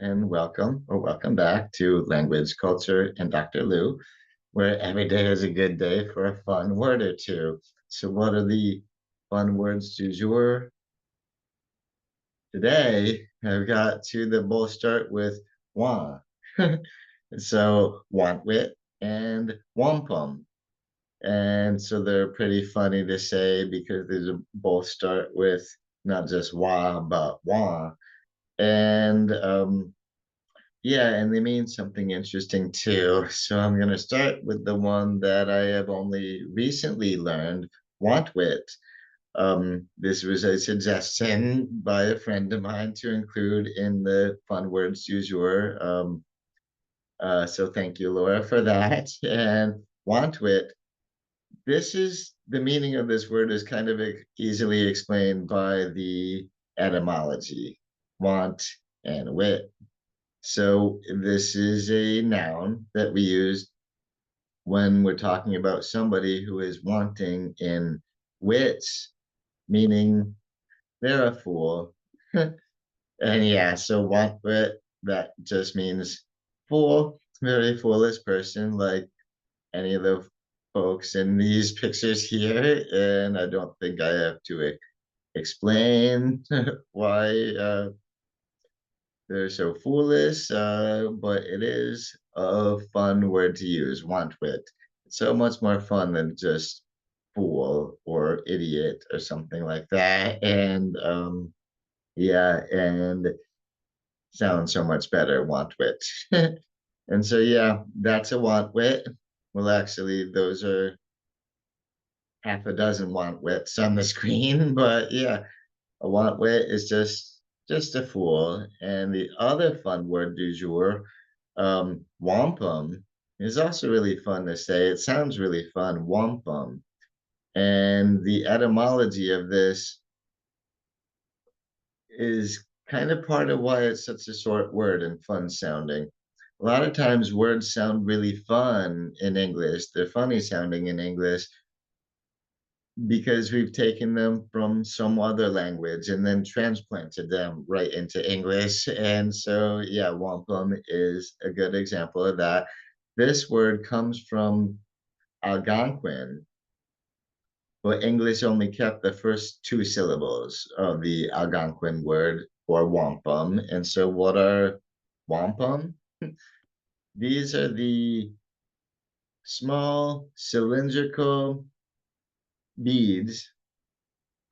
and welcome or welcome back to Language, Culture, and Dr. Lou, where every day is a good day for a fun word or two. So, what are the fun words du jour? Today, I've got two that both start with wa. So, wantwit and wampum. And so they're pretty funny to say because these both start with not just wa, but wa. And Yeah, and they mean something interesting too. So I'm going to start with the one that I have only recently learned, Wantwit. This was a suggestion by a friend of mine to include in the fun words du jour. So thank you, Laura, for that. And Wantwit, this is the meaning of this word is kind of easily explained by the etymology, want and wit. So this is a noun that we use when we're talking about somebody who is wanting in wits, meaning they're a fool. And yeah, so want wit, that just means fool, very foolish person, like any of the folks in these pictures here. And I don't think I have to explain why they're so foolish, but it is a fun word to use, wantwit. It's so much more fun than just fool or idiot or something like that. And yeah, and sounds so much better, wantwit. And so yeah, that's a wantwit. Well, actually, those are half a dozen wantwits on the screen, but yeah, a wantwit is just a fool. And the other fun word du jour, wampum, is also really fun to say. It sounds really fun, wampum. And the etymology of this is kind of part of why it's such a short word and fun sounding. A lot of times words sound really fun in English. They're funny sounding in English, because we've taken them from some other language and then transplanted them right into English. And so, yeah, wampum is a good example of that. This word comes from Algonquin, but English only kept the first two syllables of the Algonquin word for wampum. And so, what are wampum? These are the small cylindrical beads.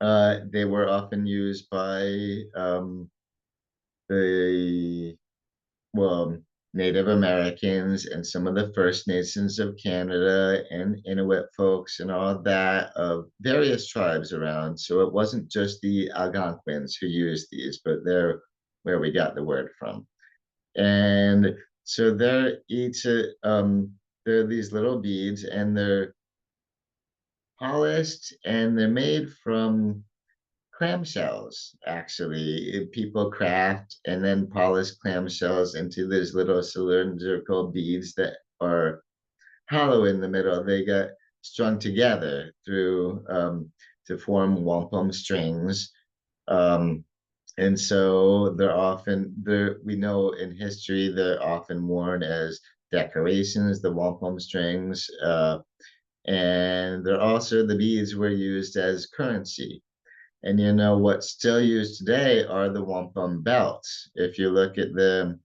They were often used by the well Native Americans and some of the First Nations of Canada and Inuit folks and all that of various tribes around. So it wasn't just the Algonquins who used these, but they're where we got the word from. And so they're these little beads and they're polished and they're made from clamshells. Actually, people craft and then polish clamshells into these little cylindrical beads that are hollow in the middle. They get strung together through to form wampum strings. um, and so we know in history they're often worn as decorations, the wampum strings. And they're also, the beads were used as currency. And you know what's still used today are the wampum belts. If you look at the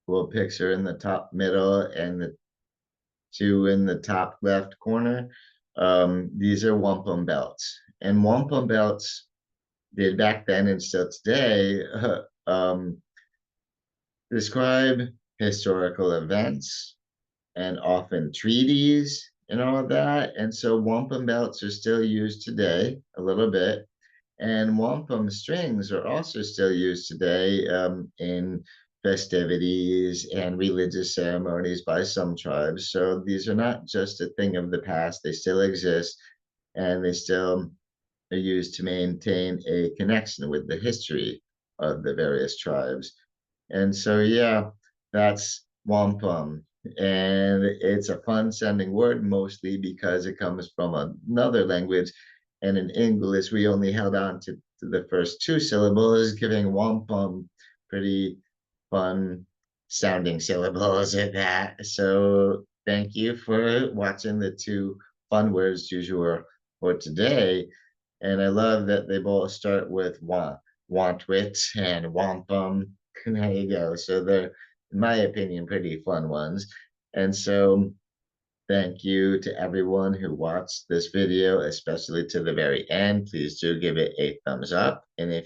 little picture in the top middle and the two in the top left corner, these are wampum belts. And wampum belts did back then and still today describe historical events and often treaties and all of that. And so wampum belts are still used today a little bit. And wampum strings are also still used today in festivities and religious ceremonies by some tribes. So these are not just a thing of the past, they still exist and they still are used to maintain a connection with the history of the various tribes. And so, yeah, that's wampum. And it's a fun sounding word mostly because it comes from another language. And in English, we only held on to the first two syllables, giving wampum pretty fun sounding syllables at that. So thank you for watching the two fun words du jour for today. And I love that they both start with Wantwit and Wampum. There you go. So they're, in my opinion, pretty fun ones. And so thank you to everyone who watched this video, especially to the very end. Please do give it a thumbs up. And if